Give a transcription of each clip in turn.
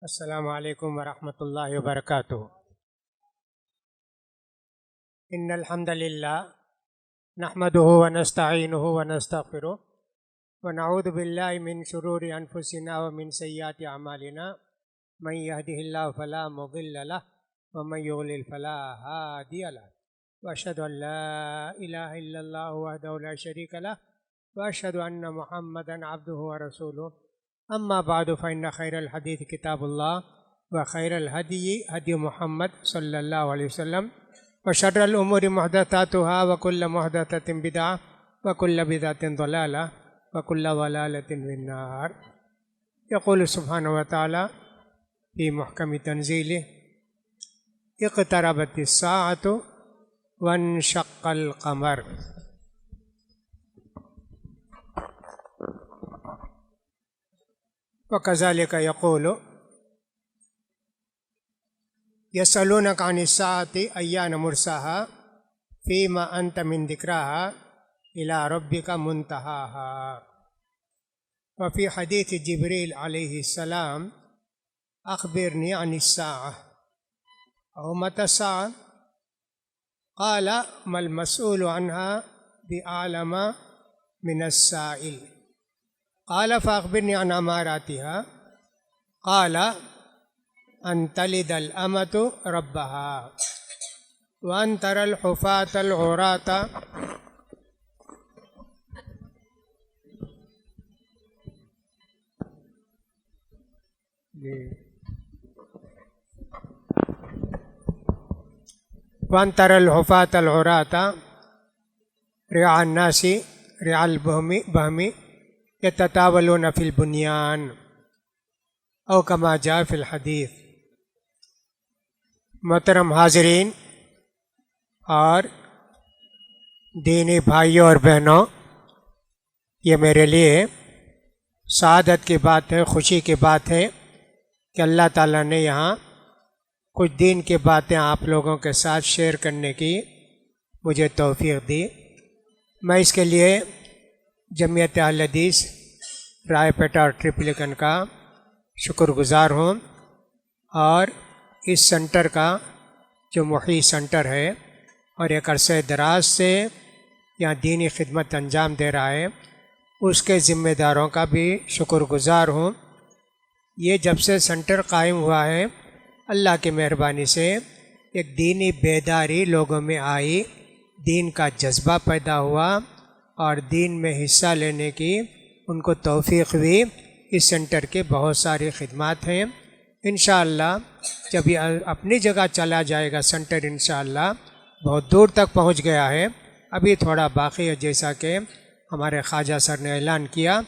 السلام علیکم ورحمۃ اللہ وبرکاتہ۔ ان الحمد للہ نحمده ونستعینه ونستغفره ونعوذ باللہ من شرور انفسنا ومن سیئات اعمالنا من يهده الله فلا مضل له ومن يضلل فلا هادي له واشهد ان لا اله الا الله وحده لا شريك له واشهد ان محمدا عبده ورسوله اما بعد فان خیر الحدیث کتاب اللہ وخیر الهدی هدی محمد صلی اللہ علیہ وسلم وشر الامور محدثاتها وكل محدثۃ بدعۃ وكل بدعۃ ضلالہ وكل ضلالۃ فی النار۔ یقول سبحانہ وتعالی فی محکم تنزیلہ اقتربت الساعۃ وانشق القمر۔ وَكَذَلِكَ يَقُولُ يَسْأَلُونَكَ عَنِ السَّاعَةِ أَيَّانَ مُرْسَاهَا فِيمَ أَنْتَ مِنْ ذِكْرَاهَا إِلَى رَبِّكَ مُنْتَهَاهَا۔ وفي حديث جبريل عليه السلام أخبرني عن الساعة أو متى الساعة قال ما المسؤول عنها بأعلم من السائل قال فأخبرني عن أماراتها قال أن تلد الأمة ربها وأن ترى الحفاة العراة رعاء الناس رعاء البهم يتطاولون في البنيان او كما جاء في الحدیث۔ محترم حاضرین اور دینی بھائیوں اور بہنوں، یہ میرے لیے سعادت کی بات ہے، خوشی کی بات ہے کہ اللہ تعالیٰ نے یہاں کچھ دین کی باتیں آپ لوگوں کے ساتھ شیئر کرنے کی مجھے توفیق دی۔ میں اس کے لیے جمعیت اہل حدیث رائے پیٹا اور ٹریپلیکن کا شکر گزار ہوں، اور اس سنٹر کا جو محیط سنٹر ہے اور ایک عرصہ دراز سے یہاں دینی خدمت انجام دے رہا ہے، اس کے ذمہ داروں کا بھی شکر گزار ہوں۔ یہ جب سے سنٹر قائم ہوا ہے، اللہ کی مہربانی سے ایک دینی بیداری لوگوں میں آئی، دین کا جذبہ پیدا ہوا اور دین میں حصہ لینے کی ان کو توفیق ہوئی۔ اس سنٹر کے بہت ساری خدمات ہیں، انشاءاللہ جب یہ اپنی جگہ چلا جائے گا سنٹر، انشاءاللہ بہت دور تک پہنچ گیا ہے، ابھی تھوڑا باقی ہے، جیسا کہ ہمارے خواجہ سر نے اعلان کیا۔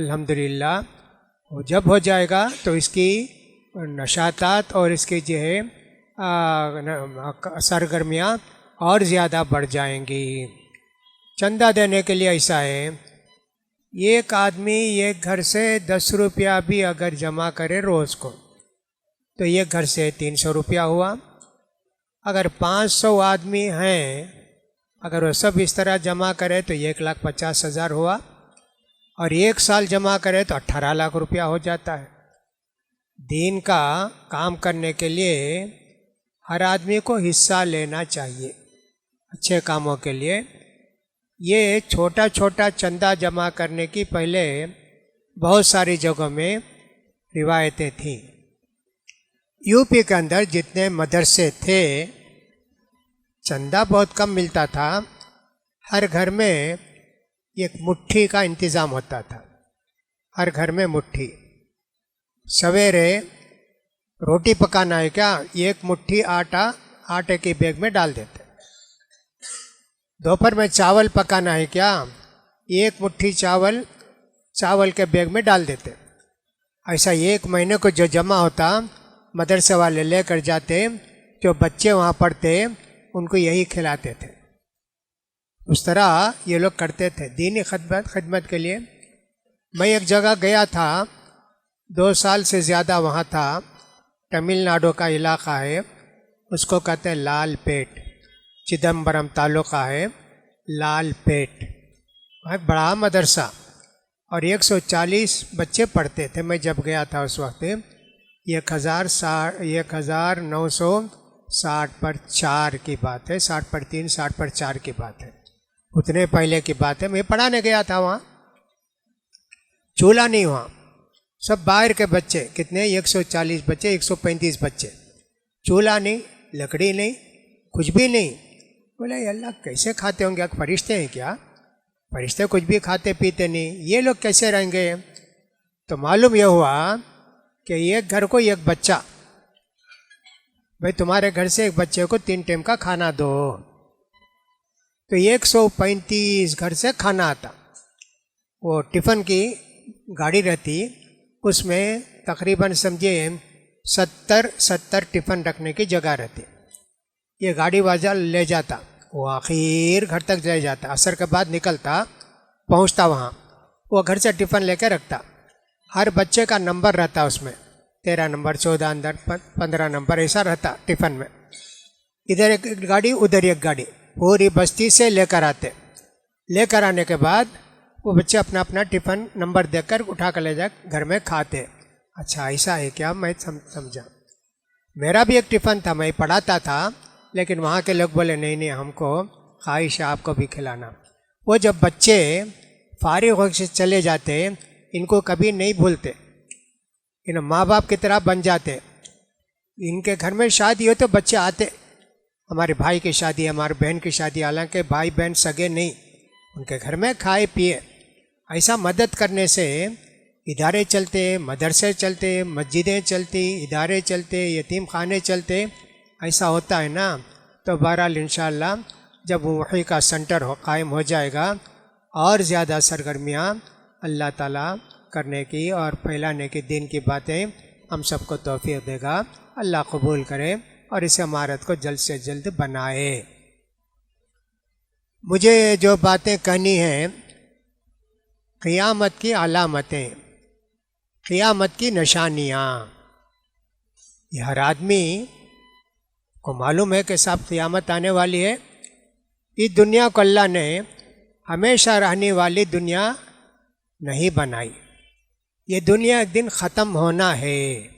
الحمدللہ وہ جب ہو جائے گا تو اس کی نشاطات اور اس کی جو ہے سرگرمیاں اور زیادہ بڑھ جائیں گی۔ چندہ دینے کے لیے ایسا ہے، ایک آدمی ایک گھر سے 10 روپیہ بھی اگر جمع کرے روز کو تو ایک گھر سے 300 روپیہ ہوا۔ اگر 500 آدمی ہیں، اگر وہ سب اس طرح جمع کرے تو 1,50,000 ہوا، اور ایک سال جمع کرے تو 18 لاکھ روپیہ ہو جاتا ہے۔ دین کا کام کرنے کے لیے ہر آدمی کو حصہ لینا چاہیے اچھے کاموں کے لیے۔ یہ چھوٹا چھوٹا چندہ جمع کرنے کی پہلے بہت ساری جگہوں میں روایتیں تھیں۔ یو پی کے اندر جتنے مدرسے تھے، چندہ بہت کم ملتا تھا، ہر گھر میں ایک مٹھی کا انتظام ہوتا تھا، ہر گھر میں مٹھی۔ سویرے روٹی پکانا ہے کیا، ایک مٹھی آٹا آٹے کی بیگ میں ڈال دیتے۔ دوپہر میں چاول پکانا ہے کیا، ایک مٹھی چاول کے بیگ میں ڈال دیتے۔ ایسا ایک مہینے کو جو جمع ہوتا مدرسے والے لے کر جاتے، جو بچے وہاں پڑھتے ان کو یہی کھلاتے تھے۔ اس طرح یہ لوگ کرتے تھے دینی خدمت کے لیے۔ میں ایک جگہ گیا تھا، 2 سال سے زیادہ وہاں تھا، تمل ناڈو کا علاقہ ہے، اس کو کہتے ہیں لال پیٹ، چدمبرم تعلقہ ہے لال پیٹ، وہاں ایک بڑا مدرسہ، اور 140 بچے پڑھتے تھے۔ میں جب گیا تھا اس وقت 1960 پر 4 کی بات ہے، 60 پر 3 60 پر 4 کی بات ہے، اتنے پہلے کی بات ہے۔ میں پڑھانے گیا تھا وہاں، چولہا نہیں وہاں، سب باہر کے بچے، کتنے 140 بچے، 135 بچے، چولہا نہیں، لکڑی نہیں، کچھ بھی نہیں۔ بولے یہ اللہ کیسے کھاتے ہوں گے، فرشتے ہیں کیا؟ فرشتے کچھ بھی کھاتے پیتے نہیں، یہ لوگ کیسے رہیں گے؟ تو معلوم یہ ہوا کہ ایک گھر کو ایک بچہ، بھائی تمہارے گھر سے ایک بچے کو 3 ٹائم کا کھانا دو، تو 135 گھر سے کھانا آتا۔ وہ ٹفن کی گاڑی رہتی، اس میں تقریباً سمجھے 70 ٹفن رکھنے کی جگہ رہتی، یہ گاڑی والا لے جاتا، وہ آخر گھر تک لے جاتا، عصر کے بعد نکلتا، پہنچتا وہاں، وہ گھر سے ٹفن لے کے رکھتا، ہر بچے کا نمبر رہتا اس میں، 13 نمبر 14 اندر 15 نمبر ایسا رہتا ٹفن میں، ادھر ایک گاڑی ادھر ایک گاڑی، پوری بستی سے لے کر آتے، لے کر آنے کے بعد وہ بچے اپنا اپنا ٹفن نمبر دے کر اٹھا کر لے جا گھر میں کھاتے۔ اچھا ایسا ہے کیا؟ میں سمجھا، میرا بھی ایک ٹفن تھا، میں پڑھاتا تھا، لیکن وہاں کے لوگ بولے نہیں ہم کو خواہش ہے آپ کو بھی کھلانا۔ وہ جب بچے فارغ ہو کے چلے جاتے، ان کو کبھی نہیں بھولتے، ان ماں باپ کی طرح بن جاتے۔ ان کے گھر میں شادی ہو تو بچے آتے، ہمارے بھائی کی شادی، ہمارے بہن کی شادی، حالانکہ بھائی بہن سگے نہیں، ان کے گھر میں کھائے پیے۔ ایسا مدد کرنے سے ادارے چلتے، مدرسے چلتے، مسجدیں چلتی، ادارے چلتے، یتیم خانے چلتے، ایسا ہوتا ہے نا۔ تو بہرحال انشاءاللہ جب وحی کا سنٹر قائم ہو جائے گا، اور زیادہ سرگرمیاں اللہ تعالیٰ کرنے کی اور پھیلانے کی دین کی باتیں ہم سب کو توفیق دے گا، اللہ قبول کرے اور اس عمارت کو جلد سے جلد بنائے۔ مجھے جو باتیں کہنی ہیں، قیامت کی علامتیں، قیامت کی نشانیاں، یہ ہر آدمی کو معلوم ہے کہ صاحب قیامت آنے والی ہے۔ اس دنیا کو اللہ نے ہمیشہ رہنے والی دنیا نہیں بنائی، یہ دنیا ایک دن ختم ہونا ہے۔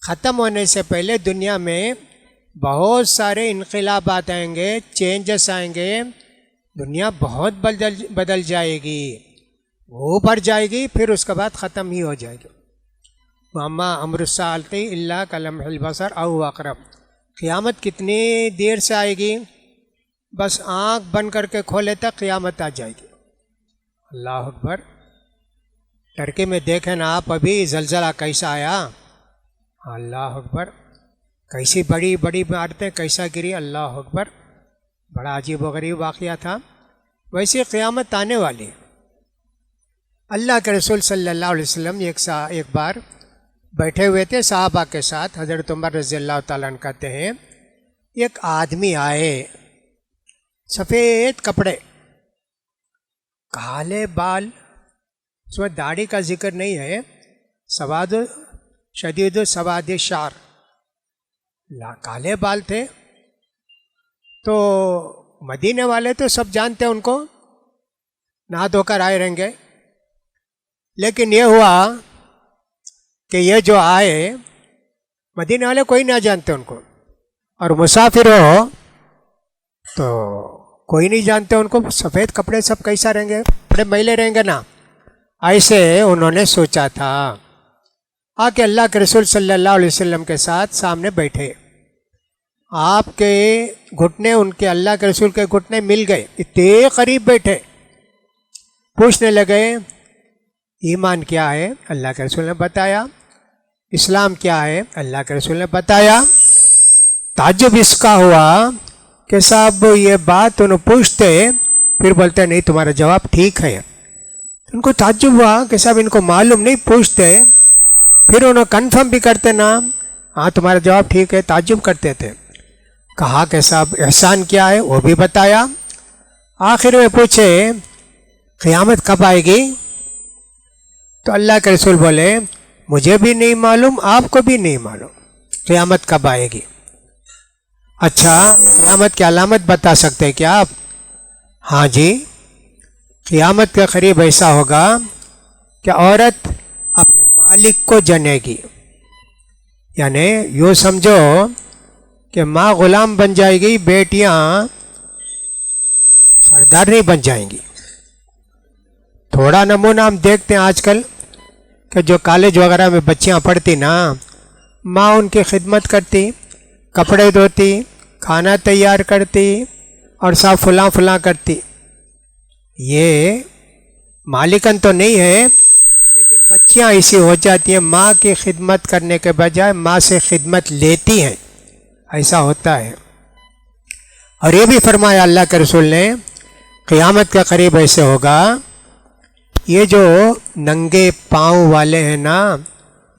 ختم ہونے سے پہلے دنیا میں بہت سارے انقلابات آئیں گے، چینجز آئیں گے، دنیا بہت بدل جائے گی، وہ بڑھ جائے گی، پھر اس کے بعد ختم ہی ہو جائے گی۔ وَمَا أَمْرُ السَّاعَةِ إِلَّا كَلَمْحِ الْبَصَرِ أَوْ أَقْرَبَ۔ قیامت کتنی دیر سے آئے گی؟ بس آنکھ بند کر کے کھولے تک قیامت آ جائے گی۔ اللہ اکبر۔ ٹرکی میں دیکھیں نا آپ، ابھی زلزلہ کیسا آیا، اللہ اکبر، کیسی بڑی بڑی عمارتیں کیسا گری، اللہ اکبر، بڑا عجیب و غریب واقعہ تھا۔ ویسے قیامت آنے والی ہے۔ اللہ کے رسول صلی اللہ علیہ وسلم ایک بار بیٹھے ہوئے تھے صحابہ کے ساتھ، حضرت عمر رضی اللہ تعالیٰ عنہ کہتے ہیں، ایک آدمی آئے، سفید کپڑے، کالے بال، اس میں داڑھی کا ذکر نہیں ہے، سواد شدید سواد شعر، کالے بال تھے۔ تو مدینے والے تو سب جانتے ہیں ان کو، نہا دھو کر آئے رہیں گے، لیکن یہ ہوا کہ یہ جو آئے مدینے والے کوئی نہ جانتے ان کو، اور مسافر ہو تو کوئی نہیں جانتے ان کو، سفید کپڑے سب کیسا رہیں گے، کپڑے میلے رہیں گے نا، ایسے انہوں نے سوچا تھا۔ آ کے اللہ کے رسول صلی اللہ علیہ وسلم کے ساتھ سامنے بیٹھے، آپ کے گھٹنے ان کے اللہ کے رسول کے گھٹنے مل گئے، اتنے قریب بیٹھے، پوچھنے لگے ایمان کیا ہے؟ اللہ کے رسول نے بتایا۔ اسلام کیا ہے؟ اللہ کے رسول نے بتایا۔ تعجب اس کا ہوا کہ صاحب یہ بات انہوں پوچھتے، پھر بولتے نہیں تمہارا جواب ٹھیک ہے۔ ان کو تعجب ہوا کہ صاحب ان کو معلوم نہیں، پوچھتے پھر انہوں کنفرم بھی کرتے نا، ہاں تمہارا جواب ٹھیک ہے، تعجب کرتے تھے۔ کہا کہ صاحب احسان کیا ہے؟ وہ بھی بتایا۔ آخر میں پوچھے قیامت کب آئے گی؟ تو اللہ کے رسول بولے مجھے بھی نہیں معلوم، آپ کو بھی نہیں معلوم قیامت کب آئے گی۔ اچھا قیامت کی علامت بتا سکتے کیا آپ؟ ہاں جی، قیامت کے قریب ایسا ہوگا کہ عورت اپنے مالک کو جنے گی، یعنی یوں سمجھو کہ ماں غلام بن جائے گی، بیٹیاں سردار نہیں بن جائیں گی۔ تھوڑا نمونہ ہم دیکھتے ہیں آج کل کہ جو کالج وغیرہ میں بچیاں پڑھتی نا، ماں ان کی خدمت کرتی، کپڑے دھوتی، کھانا تیار کرتی اور سب فلاں فلاں کرتی۔ یہ مالکن تو نہیں ہے، لیکن بچیاں ایسی ہو جاتی ہیں ماں کی خدمت کرنے کے بجائے ماں سے خدمت لیتی ہیں، ایسا ہوتا ہے۔ اور یہ بھی فرمایا اللہ کے رسول نے، قیامت کے قریب ایسے ہوگا، یہ جو ننگے پاؤں والے ہیں نا،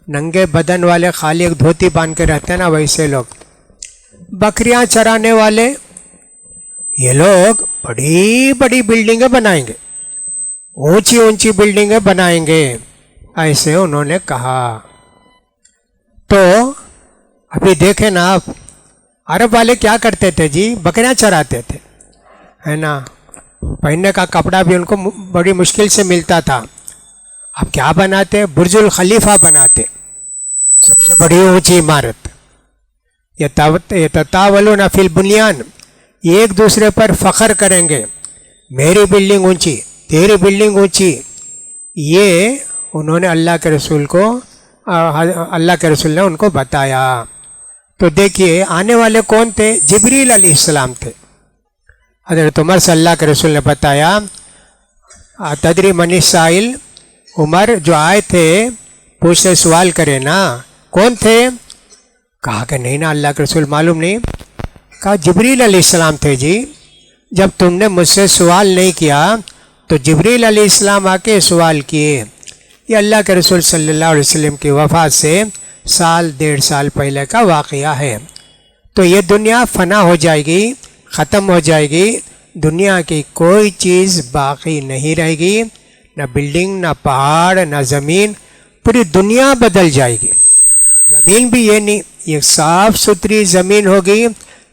ننگے بدن والے، خالی ایک دھوتی باندھ کے رہتے ہیں نا، ویسے لوگ، بکریاں چرانے والے، یہ لوگ بڑی بڑی بلڈنگیں بنائیں گے، اونچی اونچی بلڈنگیں بنائیں گے، ایسے انہوں نے کہا۔ تو ابھی دیکھیں نا آپ، عرب والے کیا کرتے تھے جی؟ بکریاں چراتے تھے، ہے نا، پہننے کا کپڑا بھی ان کو بڑی مشکل سے ملتا تھا۔ اب کیا بناتے؟ برج الخلیفہ بناتے، سب سے بڑی اونچی عمارت، یتطاولون فی البنیان، ایک دوسرے پر فخر کریں گے، میری بلڈنگ اونچی، تیری بلڈنگ اونچی۔ یہ انہوں نے اللہ کے رسول نے ان کو بتایا۔ تو دیکھیے آنے والے کون تھے؟ جبریل علیہ السلام تھے۔ حضرت عمر سے اللہ کے رسول نے بتایا، تدری من السائل، عمر جو آئے تھے پوچھتے سوال کرے نا، کون تھے؟ کہا کہ نہیں نا اللہ کے رسول معلوم نہیں۔ کہا جبریل علیہ السلام تھے جی، جب تم نے مجھ سے سوال نہیں کیا تو جبریل علیہ السلام آ کے سوال کیے۔ یہ اللہ کے رسول صلی اللہ علیہ وسلم کی وفات سے 1.5 سال پہلے کا واقعہ ہے۔ تو یہ دنیا فنا ہو جائے گی، ختم ہو جائے گی، دنیا کی کوئی چیز باقی نہیں رہے گی، نہ بلڈنگ، نہ پہاڑ، نہ زمین، پوری دنیا بدل جائے گی۔ زمین بھی یہ نہیں، یہ صاف ستھری زمین ہوگی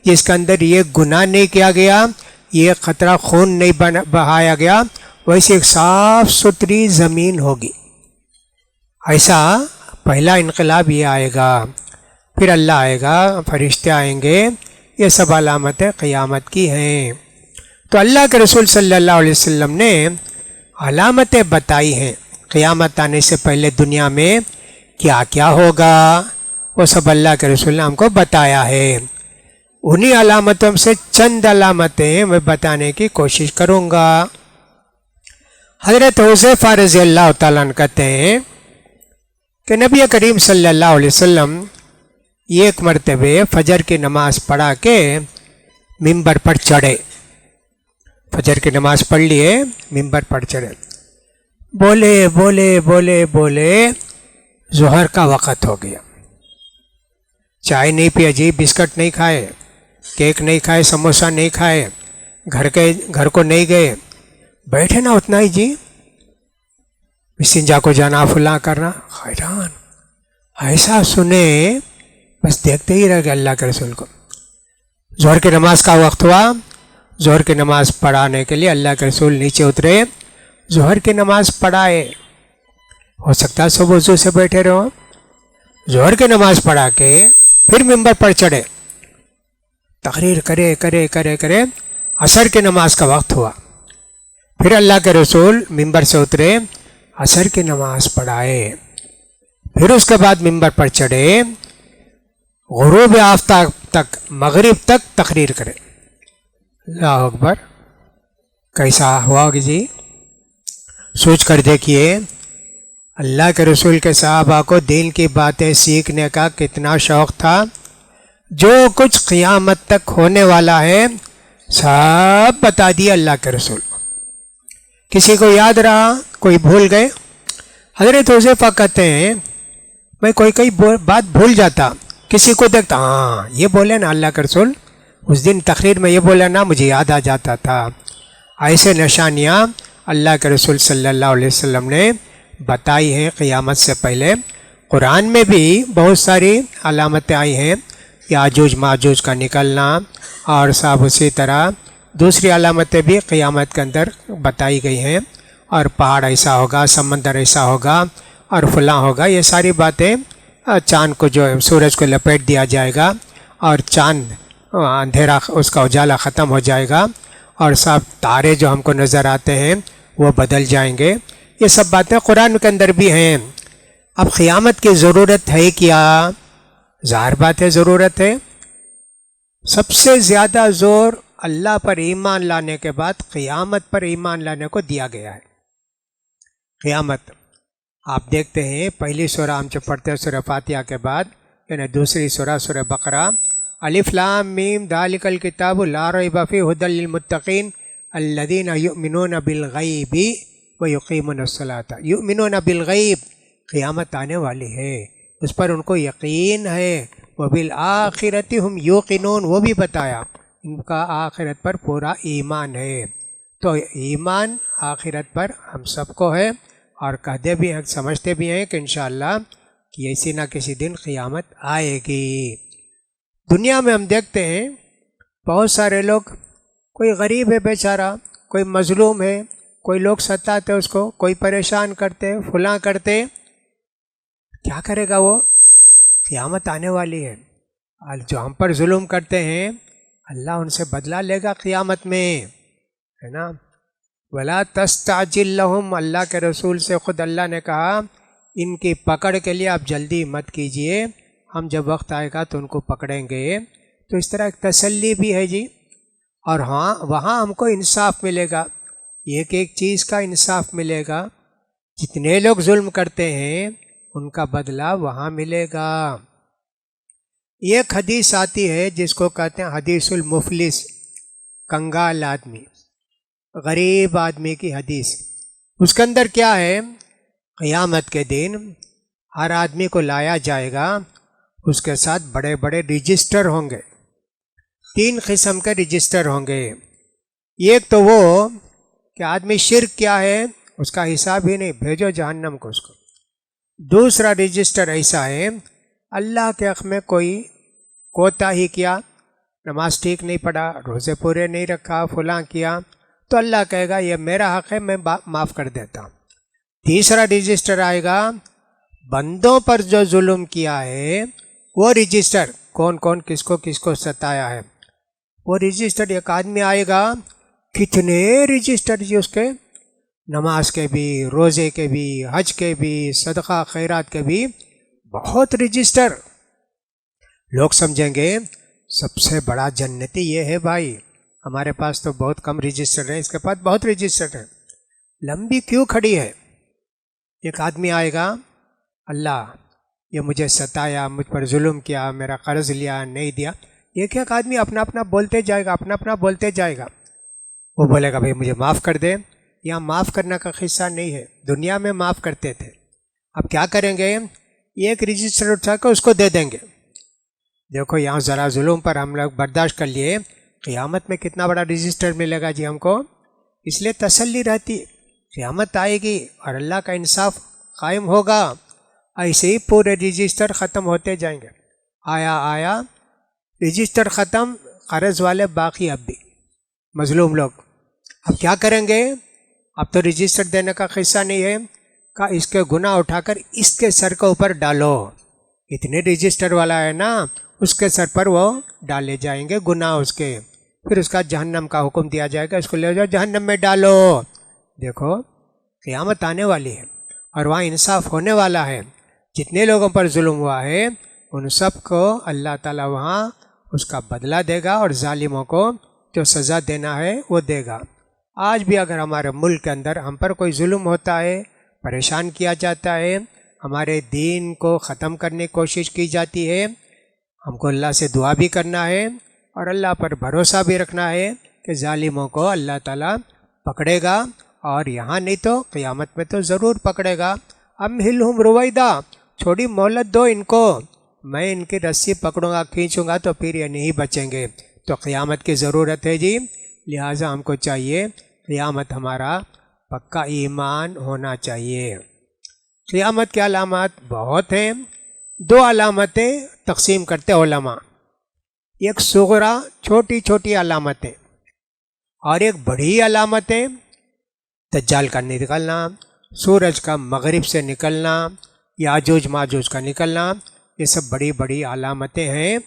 جس کے اندر یہ گناہ نہیں کیا گیا، یہ قطرہ خون نہیں بہایا گیا، ویسے ایک صاف ستھری زمین ہوگی۔ ایسا پہلا انقلاب یہ آئے گا، پھر اللہ آئے گا، فرشتے آئیں گے، یہ سب علامتیں قیامت کی ہیں۔ تو اللہ کے رسول صلی اللہ علیہ وسلم نے علامتیں بتائی ہیں قیامت آنے سے پہلے دنیا میں کیا کیا ہوگا، وہ سب اللہ کے رسول نے ہم کو بتایا ہے۔ انہی علامتوں سے چند علامتیں میں بتانے کی کوشش کروں گا۔ حضرت حذیفہ رضی اللہ تعالیٰ عنہ کہتے ہیں کہ نبی کریم صلی اللہ علیہ وسلم ایک مرتبہ فجر کی نماز پڑھا کے ممبر پر چڑھے، فجر کی نماز پڑھ لیے، ممبر پر چڑھے، بولے بولے بولے بولے ظہر کا وقت ہو گیا، چائے نہیں پیا جی، بسکٹ نہیں کھائے، کیک نہیں کھائے، سموسہ نہیں کھائے، گھر کو نہیں گئے، بیٹھے نا اتنا ہی جی، استنجا کو جانا، فلاں کرنا، حیران ایسا سنے، بس دیکھتے ہی رہ گئے اللہ کے رسول کو۔ ظہر کی نماز کا وقت ہوا، ظہر کی نماز پڑھانے کے لیے اللہ کے رسول نیچے اترے، ظہر کی نماز پڑھائے، ہو سکتا ہے سب وضو سے بیٹھے رہو، ظہر کی نماز پڑھا کے پھر ممبر پر چڑھے، تقریر کرے کرے کرے کرے عصر کی نماز کا وقت ہوا، پھر اللہ کے رسول ممبر سے اترے، عصر کی نماز پڑھائے، پھر اس کے بعد ممبر پر چڑھے، غروب آفتاب تک، مغرب تک تقریر کرے۔ اللہ اکبر، کیسا ہوا ہوگی جی؟ سوچ کر دیکھیے، اللہ کے رسول کے صحابہ کو دین کی باتیں سیکھنے کا کتنا شوق تھا، جو کچھ قیامت تک ہونے والا ہے سب بتا دیا اللہ کے رسول۔ کسی کو یاد رہا، کوئی بھول گئے؟ حضرت حذیفہ کہتے ہیں میں کوئی بات بھول جاتا، کسی کو دیکھتا، ہاں یہ بولے نا اللہ کے رسول، اس دن تقریر میں یہ بولا نا، مجھے یاد آ جاتا تھا۔ ایسے نشانیاں اللہ کے رسول صلی اللہ علیہ وسلم نے بتائی ہیں قیامت سے پہلے۔ قرآن میں بھی بہت ساری علامتیں آئی ہیں، یاجوج ماجوج کا نکلنا، اور سب اسی طرح دوسری علامتیں بھی قیامت کے اندر بتائی گئی ہیں، اور پہاڑ ایسا ہوگا، سمندر ایسا ہوگا، اور فلاں ہوگا، یہ ساری باتیں چاند کو جو ہے سورج کو لپیٹ دیا جائے گا اور چاند اندھیرا اس کا اجالا ختم ہو جائے گا اور سب تارے جو ہم کو نظر آتے ہیں وہ بدل جائیں گے. یہ سب باتیں قرآن کے اندر بھی ہیں. اب قیامت کی ضرورت ہے کیا؟ ظاہر بات ہے ضرورت ہے. سب سے زیادہ زور اللہ پر ایمان لانے کے بعد قیامت پر ایمان لانے کو دیا گیا ہے. قیامت آپ دیکھتے ہیں پہلی سورہ ہم جو پڑھتے ہیں سورہ فاتحہ کے بعد، یعنی دوسری سورہ بقرہ، الف لام میم ذالک الکتاب لا ریب فیہ ھدی للمتقین الذین یؤمنون بالغیب ویقیمون الصلاۃ. یؤمنون بالغیب، قیامت آنے والی ہے، اس پر ان کو یقین ہے. وبالآخرۃ ہم یوقنون، وہ بھی بتایا ان کا آخرت پر پورا ایمان ہے. تو ایمان آخرت پر ہم سب کو ہے اور کہتے بھی ہیں، سمجھتے بھی ہیں کہ انشاءاللہ کسی نہ کسی دن قیامت آئے گی. دنیا میں ہم دیکھتے ہیں بہت سارے لوگ، کوئی غریب ہے بیچارہ، کوئی مظلوم ہے، کوئی لوگ ستاتے اس کو، کوئی پریشان کرتے، فلاں کرتے. کیا کرے گا وہ؟ قیامت آنے والی ہے، جو ہم پر ظلم کرتے ہیں اللہ ان سے بدلہ لے گا قیامت میں، ہے نا. ولا تستعجل لهم، اللہ کے رسول سے خود اللہ نے کہا ان کی پکڑ کے لیے آپ جلدی مت کیجئے، ہم جب وقت آئے گا تو ان کو پکڑیں گے. تو اس طرح ایک تسلی بھی ہے جی. اور ہاں وہاں ہم کو انصاف ملے گا، ایک ایک چیز کا انصاف ملے گا. جتنے لوگ ظلم کرتے ہیں ان کا بدلہ وہاں ملے گا. ایک حدیث آتی ہے جس کو کہتے ہیں حدیث المفلس، کنگال آدمی، غریب آدمی کی حدیث. اس کے اندر کیا ہے؟ قیامت کے دن ہر آدمی کو لایا جائے گا، اس کے ساتھ بڑے بڑے رجسٹر ہوں گے. 3 قسم کے رجسٹر ہوں گے. ایک تو وہ کہ آدمی شرک کیا ہے اس کا حساب ہی نہیں، بھیجو جہنم کو اس کو. دوسرا رجسٹر ایسا ہے اللہ کے حق میں کوئی کوتاہی کیا، نماز ٹھیک نہیں پڑھا، روزے پورے نہیں رکھا، فلاں کیا، تو اللہ کہے گا یہ میرا حق ہے، میں معاف کر دیتا ہوں. تیسرا رجسٹر آئے گا بندوں پر جو ظلم کیا ہے وہ رجسٹر، کون کون کس کو ستایا ہے وہ رجسٹر. ایک آدمی آئے گا، کتنے رجسٹر جی اس کے، نماز کے بھی، روزے کے بھی، حج کے بھی، صدقہ خیرات کے بھی، بہت رجسٹر. لوگ سمجھیں گے سب سے بڑا جنتی یہ ہے بھائی، ہمارے پاس تو بہت کم رجسٹر ہیں، اس کے پاس بہت رجسٹر ہیں، لمبی کیوں کھڑی ہے. ایک آدمی آئے گا، اللہ یہ مجھے ستایا، مجھ پر ظلم کیا، میرا قرض لیا نہیں دیا. ایک ایک آدمی اپنا اپنا بولتے جائے گا، اپنا اپنا بولتے جائے گا. وہ بولے گا بھائی مجھے معاف کر دے. یہاں معاف کرنے کا قصہ نہیں ہے، دنیا میں معاف کرتے تھے. اب کیا کریں گے؟ ایک رجسٹر اٹھا کے اس کو دے دیں گے. دیکھو یہاں ذرا ظلم پر ہم لوگ برداشت کر لیے، قیامت میں کتنا بڑا رجسٹر ملے گا جی ہم کو. اس لیے تسلی رہتی ہے، قیامت آئے گی اور اللہ کا انصاف قائم ہوگا. ایسے ہی پورے رجسٹر ختم ہوتے جائیں گے. آیا رجسٹر ختم، قرض والے باقی اب بھی مظلوم لوگ. اب کیا کریں گے؟ اب تو رجسٹر دینے کا قصہ نہیں ہے، کہ اس کے گناہ اٹھا کر اس کے سر کے اوپر ڈالو. اتنے رجسٹر والا ہے نا، اس کے سر پر وہ ڈالے جائیں گے گناہ اس کے. پھر اس کا جہنم کا حکم دیا جائے گا، اس کو لے جاؤ جہنم میں ڈالو. دیکھو قیامت آنے والی ہے اور وہاں انصاف ہونے والا ہے. جتنے لوگوں پر ظلم ہوا ہے ان سب کو اللہ تعالیٰ وہاں اس کا بدلہ دے گا اور ظالموں کو جو سزا دینا ہے وہ دے گا. آج بھی اگر ہمارے ملک کے اندر ہم پر کوئی ظلم ہوتا ہے، پریشان کیا جاتا ہے، ہمارے دین کو ختم کرنے کی کوشش کی جاتی ہے، ہم کو اللہ سے دعا بھی کرنا ہے اور اللہ پر بھروسہ بھی رکھنا ہے کہ ظالموں کو اللہ تعالیٰ پکڑے گا، اور یہاں نہیں تو قیامت میں تو ضرور پکڑے گا. امہلہم رویدا، چھوڑی مہلت دو ان کو، میں ان کی رسی پکڑوں گا، کھینچوں گا تو پھر یہ نہیں بچیں گے. تو قیامت کی ضرورت ہے جی، لہٰذا ہم کو چاہیے قیامت ہمارا پکا ایمان ہونا چاہیے. قیامت کے علامات بہت ہیں. 2 علامتیں تقسیم کرتے علماء، ایک صغرا چھوٹی چھوٹی علامتیں اور ایک بڑی علامتیں. دجال کا نکلنا، سورج کا مغرب سے نکلنا، یاجوج ماجوج کا نکلنا، یہ سب بڑی بڑی علامتیں ہیں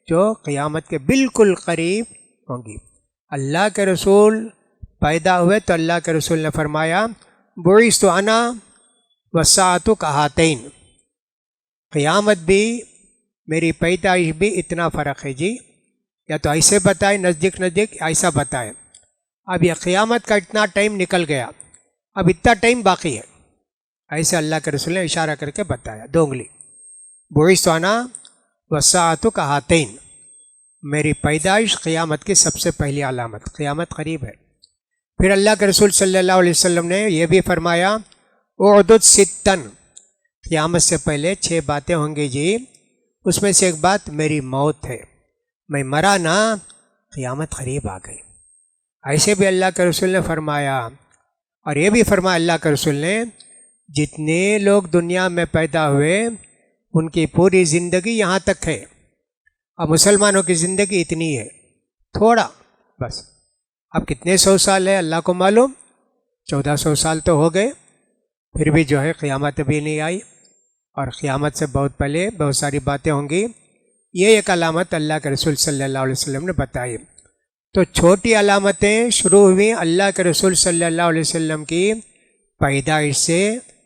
جو قیامت کے بالکل قریب ہوں گی۔ اللہ کے رسول پیدا ہوئے تو اللہ کے رسول نے فرمایا بعثت انا والساعۃ کہاتین، قیامت بھی میری پیدائش بھی اتنا فرق ہے جی، یا تو ایسے بتائے نزدیک نزدیک، ایسا بتائے اب یہ قیامت کا اتنا ٹائم نکل گیا، اب اتنا ٹائم باقی ہے، ایسے اللہ کے رسول نے اشارہ کر کے بتایا، دو انگلی۔ بعثت انا والساعۃ کہاتین، میری پیدائش قیامت کی سب سے پہلی علامت، قیامت قریب ہے۔ پھر اللہ کے رسول صلی اللہ علیہ وسلم نے یہ بھی فرمایا اعدد ستن، قیامت سے پہلے 6 باتیں ہوں گی جی، اس میں سے ایک بات میری موت ہے، میں مرا نہ، قیامت قریب آ گئی۔ ایسے بھی اللہ کے رسول نے فرمایا، اور یہ بھی فرمایا اللہ کے رسول نے جتنے لوگ دنیا میں پیدا ہوئے ان کی پوری زندگی یہاں تک ہے، اور مسلمانوں کی زندگی اتنی ہے، تھوڑا بس۔ اب کتنے 100 سال ہے اللہ کو معلوم، 1400 سال تو ہو گئے، پھر بھی جو ہے قیامت بھی نہیں آئی، اور قیامت سے بہت پہلے بہت ساری باتیں ہوں گی۔ یہ ایک علامت اللہ کے رسول صلی اللہ علیہ وسلم نے بتائی۔ تو چھوٹی علامتیں شروع ہوئیں اللہ کے رسول صلی اللہ علیہ وسلم کی پیدائش سے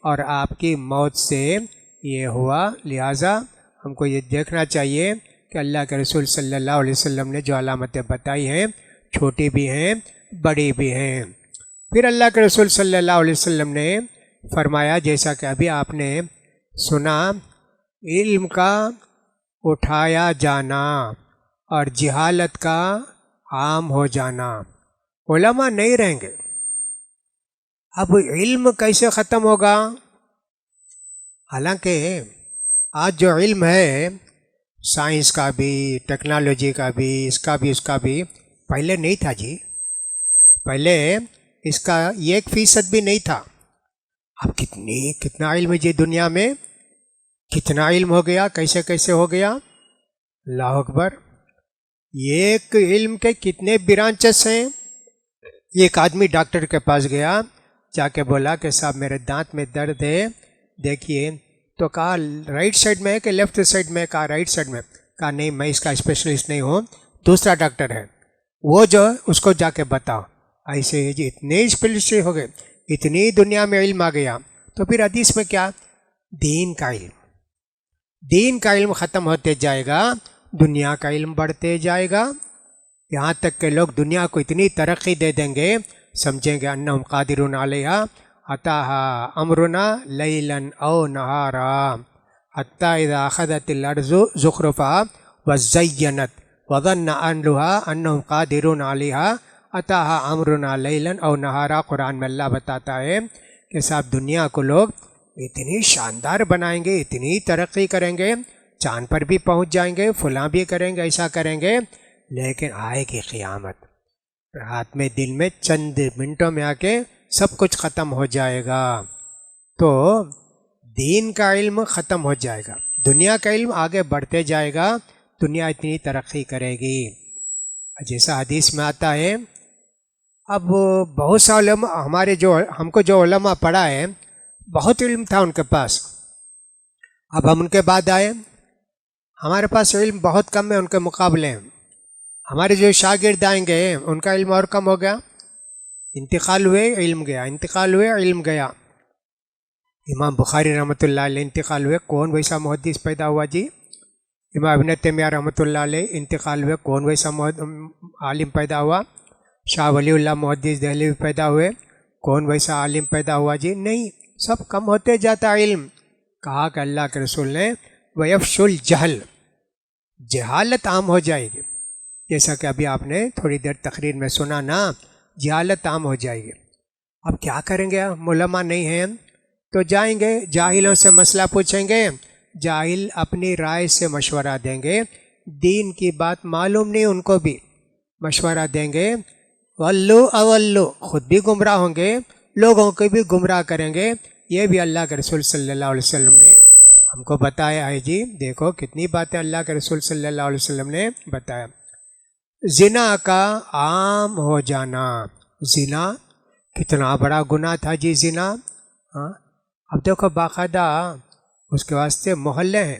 اور آپ کی موت سے یہ ہوا، لہٰذا ہم کو یہ دیکھنا چاہیے کہ اللہ کے رسول صلی اللہ علیہ وسلم نے جو علامتیں بتائی ہیں چھوٹی بھی ہیں بڑی بھی ہیں۔ پھر اللہ کے رسول صلی اللہ علیہ وسلم نے فرمایا، جیسا کہ ابھی آپ نے سنا، علم کا اٹھایا جانا اور جہالت کا عام ہو جانا، علماء نہیں رہیں گے۔ اب علم کیسے ختم ہوگا؟ حالانکہ آج جو علم ہے سائنس کا بھی، ٹیکنالوجی کا بھی، اس کا بھی پہلے نہیں تھا جی، پہلے اس کا 1% بھی نہیں تھا۔ اب کتنا علم ہے جی دنیا میں، کتنا علم ہو گیا، کیسے کیسے ہو گیا، اللہ اکبر۔ ایک علم کے کتنے برانچز ہیں۔ ایک آدمی ڈاکٹر کے پاس گیا، جا کے بولا کہ صاحب میرے دانت میں درد ہے، دیکھیے، تو کہا رائٹ سائڈ میں ہے کہ لیفٹ سائڈ میں؟ کہا رائٹ سائڈ میں۔ کہا نہیں، میں اس کا اسپیشلسٹ نہیں ہوں، دوسرا ڈاکٹر ہے، وہ جو اس کو جا کے بتاؤ۔ ایسے ہی جی اتنے اسپیشلسٹ ہو گئے، اتنی دنیا میں علم آ گیا۔ تو پھر حدیث میں کیا؟ دین کا علم، دین کا علم ختم ہوتے جائے گا، دنیا کا علم بڑھتے جائے گا، یہاں تک کہ لوگ دنیا کو اتنی ترقی دے دیں گے، سمجھیں گے انہم قادرون علیہا اتاہا امرنا لیلا او نہارا حتی اذا اخذت الارض زخرفہا وزینت وظن اہلہا انہم قادرون علیہا اتاہا امرنا لیلا او نہارا۔ قرآن میں اللہ بتاتا ہے کہ صاحب دنیا کو لوگ اتنی شاندار بنائیں گے، اتنی ترقی کریں گے، چاند پر بھی پہنچ جائیں گے، فلاں بھی کریں گے، ایسا کریں گے، لیکن آئے گی قیامت، رات میں دن میں چند منٹوں میں آ کے سب کچھ ختم ہو جائے گا۔ تو دین کا علم ختم ہو جائے گا، دنیا کا علم آگے بڑھتے جائے گا، دنیا اتنی ترقی کرے گی۔ جیسا حدیث میں آتا ہے، اب بہت سا علماء ہمارے ہم کو جو علماء پڑھا ہے، بہت علم تھا ان کے پاس، اب ہم ان کے بعد آئے، ہمارے پاس علم بہت کم ہے ان کے مقابلے، ہمارے جو شاگرد آئیں گے ان کا علم اور کم ہو گیا، انتقال ہوئے علم گیا، انتقال ہوئے علم گیا۔ امام بخاری رحمۃ اللہ علیہ انتقال ہوئے، کون ویسا محدث پیدا ہوا جی؟ امام ابن تیمیہ رحمۃ اللہ علیہ انتقال ہوئے، کون ویسا عالم پیدا ہوا؟ شاہ ولی اللہ محدث دہلوی پیدا ہوئے، کون ویسا عالم پیدا ہوا جی؟ نہیں، سب کم ہوتے جاتا علم۔ کہا کہ اللہ کے رسول نے وَيَفْشُ الْجَهْلَ، جہالت عام ہو جائے گی، جیسا کہ ابھی آپ نے تھوڑی دیر تقریر میں سنا نا، جہالت عام ہو جائے گی۔ اب کیا کریں گے؟ علماء نہیں ہیں تو جائیں گے جاہلوں سے مسئلہ پوچھیں گے، جاہل اپنی رائے سے مشورہ دیں گے، دین کی بات معلوم نہیں ان کو بھی مشورہ دیں گے، ولو اولو، خود بھی گمراہ ہوں گے، لوگوں کو بھی گمراہ کریں گے۔ یہ بھی اللہ کے رسول صلی اللہ علیہ وسلم نے ہم کو بتایا ہے جی، دیکھو کتنی باتیں اللہ کے رسول صلی اللہ علیہ وسلم نے بتایا۔ زنا کا عام ہو جانا، زنا کتنا بڑا گناہ تھا جی زنا، ہاں اب دیکھو باقاعدہ اس کے واسطے محلے ہیں،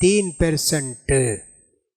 3%।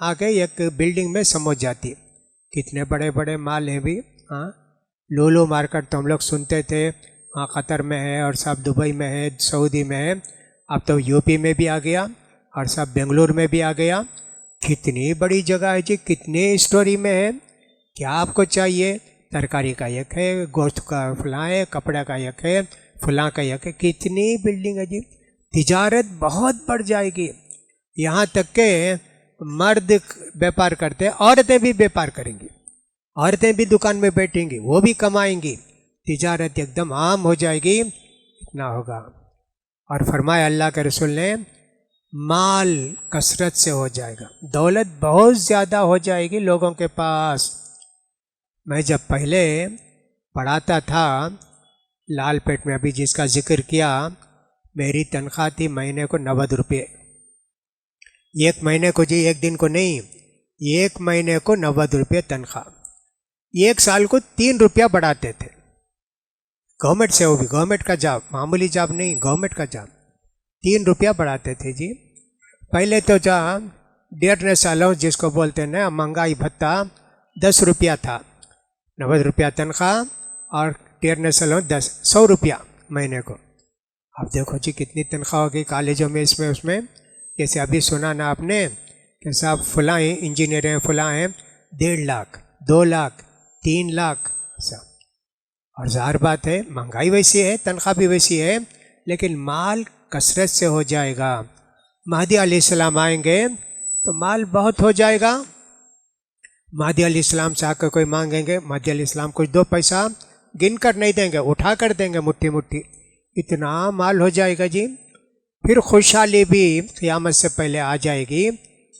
آ کے ایک بلڈنگ میں سمجھ جاتی. کتنے بڑے بڑے مال ہیں بھی. ہاں لولو مارکیٹ تو ہم لوگ سنتے تھے ہاں قطر میں ہے اور سب دبئی میں ہے, سعودی میں ہے, اب تو یو پی میں بھی آ گیا اور سب بنگلور میں بھی آ گیا. کتنی بڑی جگہ ہے جی, کتنے اسٹوری میں ہے. کیا آپ کو چاہیے؟ ترکاری کا ایک ہے, گوشت کا فلاں ہے, کپڑے کا ایک ہے, فلاں کا ایک ہے. کتنی بلڈنگ ہے جی. تجارت بہت بڑھ جائے گی. یہاں تک کہ مرد بیپار کرتے, عورتیں بھی بیپار کریں گی, عورتیں بھی دکان میں بیٹھیں گی, وہ بھی کمائیں گی. تجارت ایک دم عام ہو جائے گی. اتنا ہوگا. اور فرمایا اللہ کے رسول نے مال کثرت سے ہو جائے گا, دولت بہت زیادہ ہو جائے گی لوگوں کے پاس. میں جب پہلے پڑھاتا تھا لال پیٹ میں, ابھی جس کا ذکر کیا, میری تنخواہ تھی مہینے کو 90 روپے. ایک مہینے کو جی, ایک دن کو نہیں, ایک مہینے کو 90 روپے تنخواہ. ایک سال کو 3 روپیہ بڑھاتے تھے گورنمنٹ سے, وہ بھی گورنمنٹ کا جاب, معمولی جاب نہیں, گورنمنٹ کا جاب. 3 روپیہ بڑھاتے تھے جی. پہلے تو جہاں ڈیئرنیس الاؤنس جس کو بولتے ہیں نا, مہنگائی بھتہ 10 روپیہ تھا. 90 روپیہ تنخواہ اور ڈیئرنیس الاؤنس 100 روپیہ مہینے کو. اب دیکھو جی کتنی تنخواہ ہوگی کالجوں میں, اس میں جیسے ابھی سنا نا آپ نے کہ صاحب فلاں انجینئر ہیں, فلاں ہیں, 1.5 لاکھ 2 لاکھ 3 لاکھ سب. اور ظاہر بات ہے مہنگائی ویسی ہے, تنخواہ بھی ویسی ہے, لیکن مال کثرت سے ہو جائے گا. مہدی علیہ السلام آئیں گے تو مال بہت ہو جائے گا. مہدی علیہ السلام سے آ کر کوئی مانگیں گے, مہدی علیہ السلام کچھ 2 پیسہ گن کر نہیں دیں گے, اٹھا کر دیں گے مٹھی مٹھی. اتنا مال ہو جائے گا جی. پھر خوشحالی بھی قیامت سے پہلے آ جائے گی.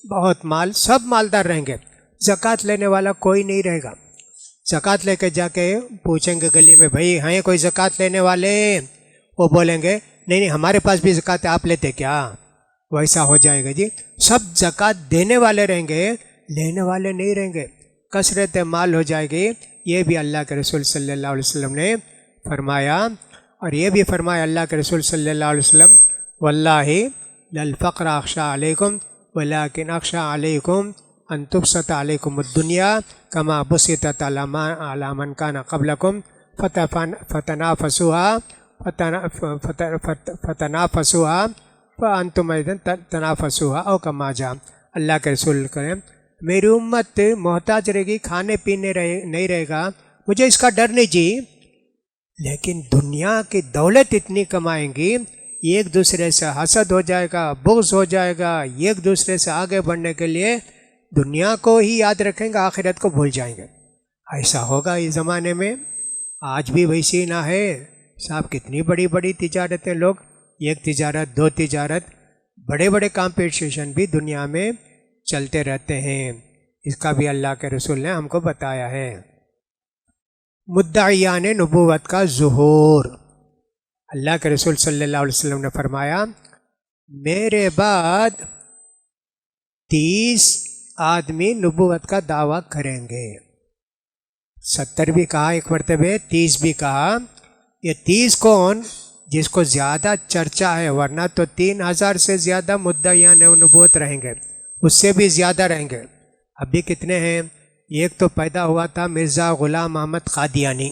بہت مال, سب مالدار رہیں گے. زکوٰۃ لینے والا کوئی نہیں رہے گا. زکوٰۃ لے کے جا کے پوچھیں گے گلی میں, بھائی ہیں کوئی زکوٰۃ لینے والے؟ وہ بولیں گے نہیں نہیں ہمارے پاس بھی زکوٰۃ ہے, آپ لیتے کیا؟ ویسا ہو جائے گا جی. سب زکوٰۃ دینے والے رہیں گے, لینے والے نہیں رہیں گے. کثرت مال ہو جائے گی. یہ بھی اللہ کے رسول صلی اللہ علیہ وسلم نے فرمایا. اور یہ بھی فرمایا اللہ کے رسول صلی اللہ علیہ وسلم, واللہ للفقر اخشى علیکم ولکن اخشى علیکم ان تبسط علیکم الدنیا کما بسطت علی من کان قبلکم فتنافسوها فانتم ایضا تنافسوها او کما جاء. اللہ کے رسول کریں میری امت محتاج رہے گی, کھانے پینے نہیں رہے گا, مجھے اس کا ڈر نہیں جی. لیکن دنیا کی دولت اتنی کمائیں گی, ایک دوسرے سے حسد ہو جائے گا, بغض ہو جائے گا. ایک دوسرے سے آگے بڑھنے کے لیے دنیا کو ہی یاد رکھیں گے, آخرت کو بھول جائیں گے. ایسا ہوگا اس زمانے میں. آج بھی ویسی نہ ہے صاحب. کتنی بڑی بڑی تجارتیں, لوگ ایک تجارت 2 تجارت, بڑے بڑے کمپٹیشن بھی دنیا میں چلتے رہتے ہیں. اس کا بھی اللہ کے رسول نے ہم کو بتایا ہے. مدعیان نبوت کا ظہور. اللہ کے رسول صلی اللہ علیہ وسلم نے فرمایا میرے بعد 30 آدمی نبوت کا دعویٰ کریں گے. 70 بھی کہا ایک مرتبہ, 30 بھی کہا. یہ 30 کون؟ جس کو زیادہ چرچا ہے, ورنہ تو 3000 سے زیادہ مدعیان نبوت رہیں گے, اس سے بھی زیادہ رہیں گے. اب بھی کتنے ہیں؟ ایک تو پیدا ہوا تھا مرزا غلام احمد قادیانی,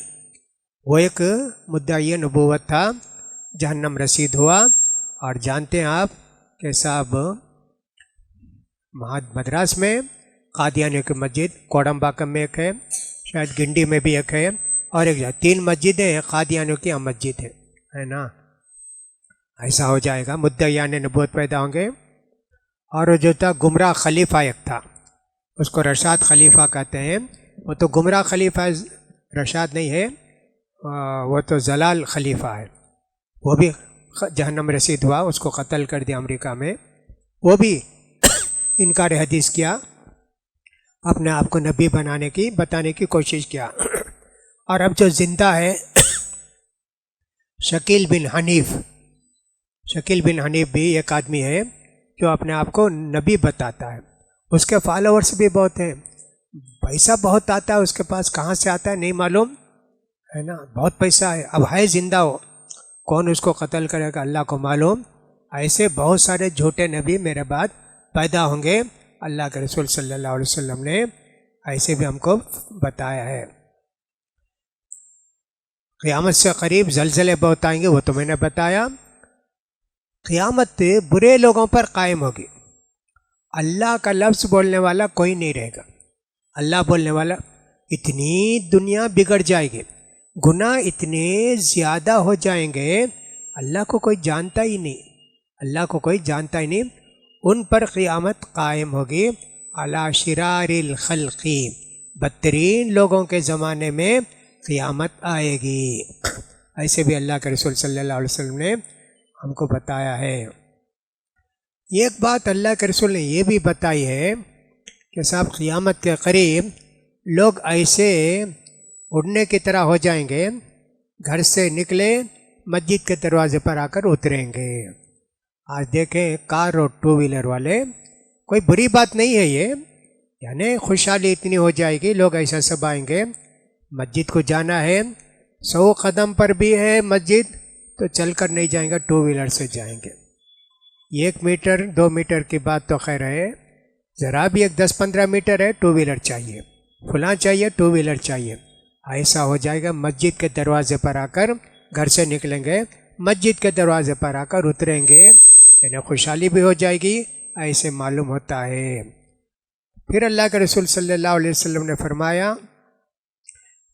وہ ایک مدعی نبوت تھا, جہنم رسید ہوا. اور جانتے ہیں آپ کہ صاحب مدراس میں قادیانیوں کی مسجد کوڑمباکم میں ایک ہے, شاید گنڈی میں بھی ایک ہے, اور ایک 3 مسجدیں ہیں قادیانیوں کی مسجد ہے نا. ایسا ہو جائے گا, مدعیان نبوت پیدا ہوں گے. اور جو تھا گمراہ خلیفہ ایک تھا, اس کو رشاد خلیفہ کہتے ہیں. وہ تو گمراہ خلیفہ رشاد نہیں ہے, وہ تو زلال خلیفہ ہے. وہ بھی جہنم رسید ہوا, اس کو قتل کر دیا امریکہ میں. وہ بھی انکار حدیث کیا, اپنے آپ کو نبی بتانے کی کوشش کیا. اور اب جو زندہ ہے شکیل بن حنیف بھی ایک آدمی ہے جو اپنے آپ کو نبی بتاتا ہے. اس کے فالوورز بھی بہت ہیں, پیسہ بہت آتا ہے اس کے پاس, کہاں سے آتا ہے نہیں معلوم ہے نا, بہت پیسہ ہے. اب ہے زندہ ہو, کون اس کو قتل کرے گا اللہ کو معلوم. ایسے بہت سارے جھوٹے نبی میرے بعد پیدا ہوں گے. اللہ کے رسول صلی اللہ علیہ وسلم نے ایسے بھی ہم کو بتایا ہے۔ قیامت سے قریب زلزلے بہت آئیں گے، وہ تو میں نے بتایا۔ قیامت برے لوگوں پر قائم ہوگی، اللہ کا لفظ بولنے والا کوئی نہیں رہے گا۔ اللہ بولنے والا، اتنی دنیا بگڑ جائے گی، گناہ اتنے زیادہ ہو جائیں گے، اللہ کو کوئی جانتا ہی نہیں، اللہ کو کوئی جانتا ہی نہیں۔ ان پر قیامت قائم ہوگی، علی شرار الخلق، بدترین لوگوں کے زمانے میں قیامت آئے گی۔ ایسے بھی اللہ کے رسول صلی اللہ علیہ وسلم نے ہم کو بتایا ہے۔ ایک بات اللہ کے رسول نے یہ بھی بتائی ہے کہ صاحب قیامت کے قریب لوگ ایسے اڑنے کی طرح ہو جائیں گے، گھر سے نکلے مسجد کے دروازے پر آ کر اتریں گے۔ آج دیکھیں کار اور ٹو ویلر والے، کوئی بری بات نہیں ہے یہ، یعنی خوشحالی اتنی ہو جائے گی، لوگ ایسا سب آئیں گے، مسجد کو جانا ہے 100 قدم پر بھی ہے مسجد تو چل کر نہیں جائیں گے، ٹو ویلر سے جائیں گے۔ 1 میٹر 2 میٹر کی بات تو خیر ہے، ذرا بھی 10-15 میٹر ہے ٹو ویلر چاہیے، فلاں چاہیے ٹو ویلر چاہیے، ایسا ہو جائے گا۔ مسجد کے دروازے پر آ کر گھر سے نکلیں گے، مسجد کے دروازے پر آ کر اتریں گے، یعنی خوشحالی بھی ہو جائے گی، ایسے معلوم ہوتا ہے۔ پھر اللہ کے رسول صلی اللہ علیہ وسلم نے فرمایا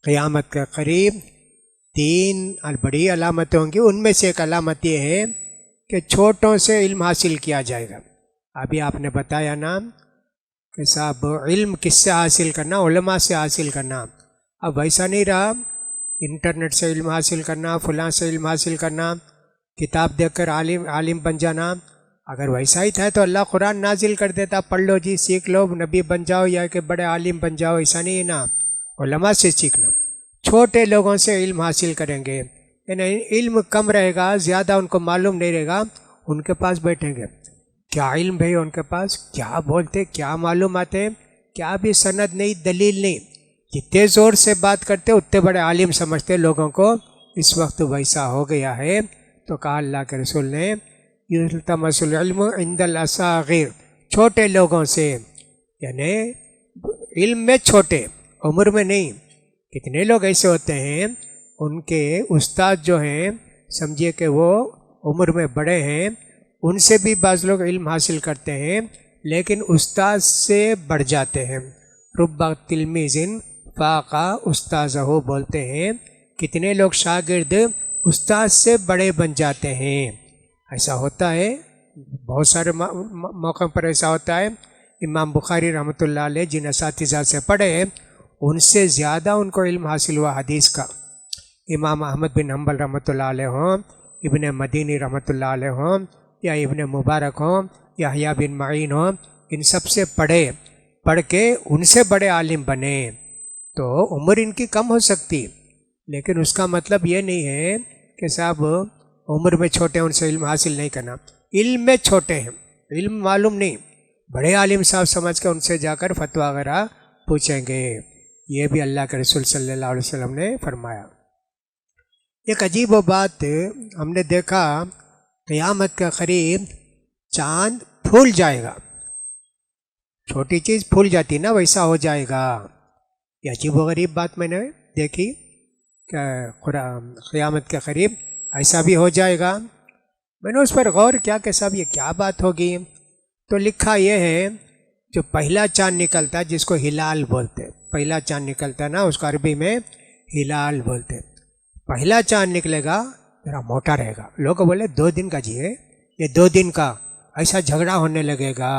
قیامت کے قریب 3 بڑی علامتیں ہوں گی، ان میں سے ایک علامت یہ ہے کہ چھوٹوں سے علم حاصل کیا جائے گا۔ ابھی آپ نے بتایا نا کہ صاحب علم کس سے حاصل کرنا، علماء سے حاصل کرنا، اب ویسا نہیں رہا، انٹرنیٹ سے علم حاصل کرنا، فلاں سے علم حاصل کرنا، کتاب دیکھ کر عالم بن جانا۔ اگر ویسا ہی تھا تو اللہ قرآن نازل کر دیتا، پڑھ لو جی، سیکھ لو، نبی بن جاؤ یا کہ بڑے عالم بن جاؤ، ایسا نہیں ہے نا، علماء سے سیکھنا۔ چھوٹے لوگوں سے علم حاصل کریں گے، یعنی علم کم رہے گا، زیادہ ان کو معلوم نہیں رہے گا، ان کے پاس بیٹھیں گے، کیا علم بھائی ان کے پاس، کیا بولتے، کیا معلومات ہیں، کیا بھی سند نہیں، دلیل نہیں، جتنے زور سے بات کرتے اتنے بڑے عالم سمجھتے لوگوں کو۔ اس وقت ویسا ہو گیا ہے تو کہا اللہ کے رسول نے یلتمس العلم عند الاصاغر، چھوٹے لوگوں سے، یعنی علم میں چھوٹے، عمر میں نہیں۔ کتنے لوگ ایسے ہوتے ہیں ان کے استاد جو ہیں سمجھیے کہ وہ عمر میں بڑے ہیں، ان سے بھی بعض لوگ علم حاصل کرتے ہیں لیکن استاد سے بڑھ جاتے ہیں۔ رب تلمیذ فاق استاذہ بولتے ہیں، کتنے لوگ شاگرد استاد سے بڑے بن جاتے ہیں۔ ایسا ہوتا ہے، بہت سارے موقع پر ایسا ہوتا ہے۔ امام بخاری رحمۃ اللہ علیہ جن اساتذہ سے پڑھے ان سے زیادہ ان کو علم حاصل ہوا حدیث کا۔ امام احمد بن حنبل رحمۃ اللہ علیہ ہوں، ابن مدینی رحمۃ اللہ علیہ ہوں، یا ابن مبارک ہوں، یا یحییٰ بن معین ہوں، ان سب سے پڑھ کے ان سے بڑے عالم بنے۔ تو عمر ان کی کم ہو سکتی، لیکن اس کا مطلب یہ نہیں ہے کہ صاحب عمر میں چھوٹے ان سے علم حاصل نہیں کرنا، علم میں چھوٹے ہیں، علم معلوم نہیں، بڑے عالم صاحب سمجھ کے ان سے جا کر فتویٰ وغیرہ پوچھیں گے۔ یہ بھی اللہ کے رسول صلی اللہ علیہ وسلم نے فرمایا۔ ایک عجیب و بات ہم نے دیکھا، قیامت کے قریب چاند پھول جائے گا، چھوٹی چیز پھول جاتی نا ویسا ہو جائے گا۔ یہ عجیب و غریب بات میں نے دیکھی کہ قیامت کے قریب ایسا بھی ہو جائے گا۔ میں نے اس پر غور کیا کہ صاحب یہ کیا بات ہوگی، تو لکھا یہ ہے جو پہلا چاند نکلتا ہے جس کو ہلال بولتے، پہلا چاند نکلتا ہے نا اس کو عربی میں ہلال بولتے، پہلا چاند نکلے گا ذرا موٹا رہے گا، لوگ بولے 2 دن کا جی ہے یہ 2 دن کا، ایسا جھگڑا ہونے لگے گا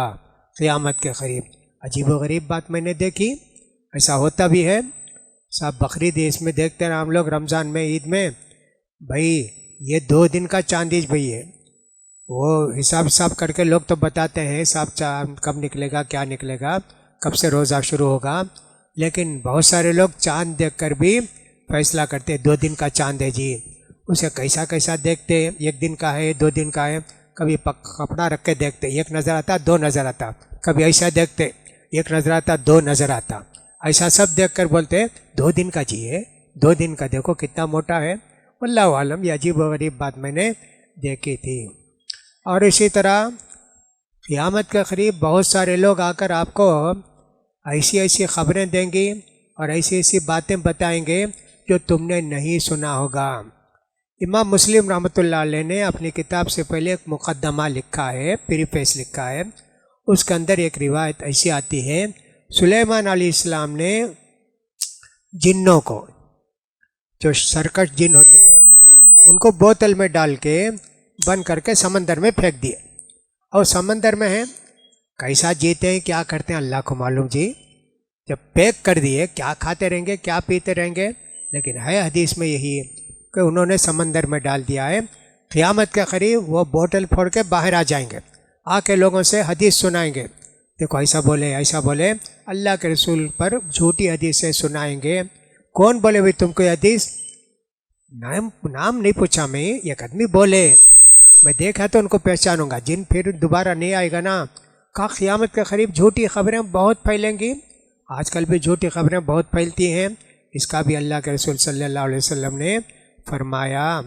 قیامت کے قریب۔ عجیب و غریب بات میں نے دیکھی، ایسا ہوتا بھی ہے صاحب۔ بقرعید اس میں دیکھتے ہیں ہم لوگ، رمضان میں، عید میں، بھائی یہ 2 دن کا چاندیج بھائی ہے، وہ حساب کر کے لوگ تو بتاتے ہیں صاحب چاند کب نکلے گا، کیا نکلے گا، کب سے روزہ شروع ہوگا، لیکن بہت سارے لوگ چاند دیکھ کر بھی فیصلہ کرتے 2 دن کا چاند ہے جی، اسے کیسا دیکھتے، 1 دن کا ہے 2 دن کا ہے، کبھی کپڑا رکھ کے دیکھتے، 1 نظر آتا 2 نظر آتا، کبھی ایسا دیکھتے 1 نظر آتا 2 نظر آتا، ایسا سب دیکھ کر بولتے 2 دن کا جی ہے، 2 دن کا دیکھو کتنا موٹا ہے۔ واللہ عالم، یہ عجیب و غریب بات میں نے دیکھی تھی۔ اور اسی طرح قیامت کے قریب بہت سارے لوگ آ کر آپ کو ایسی ایسی خبریں دیں گی اور ایسی ایسی باتیں بتائیں گے جو تم نے نہیں سنا ہوگا۔ امام مسلم رحمۃ اللہ علیہ نے اپنی کتاب سے پہلے ایک مقدمہ لکھا ہے، پریفیس لکھا ہے، اس کے اندر ایک روایت ایسی آتی ہے، سلیمان علیہ السلام نے جنوں کو، جو سرکش جن ہوتے ہیں نا، ان کو بوتل میں ڈال کے بند کر کے سمندر میں پھینک دیے، اور سمندر میں ہیں، کیسا جیتے ہیں کیا کرتے ہیں اللہ کو معلوم جی، جب پیک کر دیے کیا کھاتے رہیں گے کیا پیتے رہیں گے، لیکن ہے حدیث میں یہی کہ انہوں نے سمندر میں ڈال دیا ہے۔ قیامت کے قریب وہ بوتل پھوڑ کے باہر آ جائیں گے، آ کے لوگوں سے حدیث سنائیں گے، دیکھو ایسا بولے ایسا بولے، اللہ کے رسول پر جھوٹی حدیثیں سنائیں گے۔ کون بولے بھائی تم کو یہ حدیث؟ نام نہیں پوچھا میں، ایک آدمی بولے، میں دیکھا تو ان کو پہچانوں گا، جن پھر دوبارہ نہیں آئے گا نا۔ کہا قیامت کے قریب جھوٹی خبریں بہت پھیلیں گی، آج کل بھی جھوٹی خبریں بہت پھیلتی ہیں، اس کا بھی اللہ کے رسول صلی اللہ علیہ وسلم نے فرمایا۔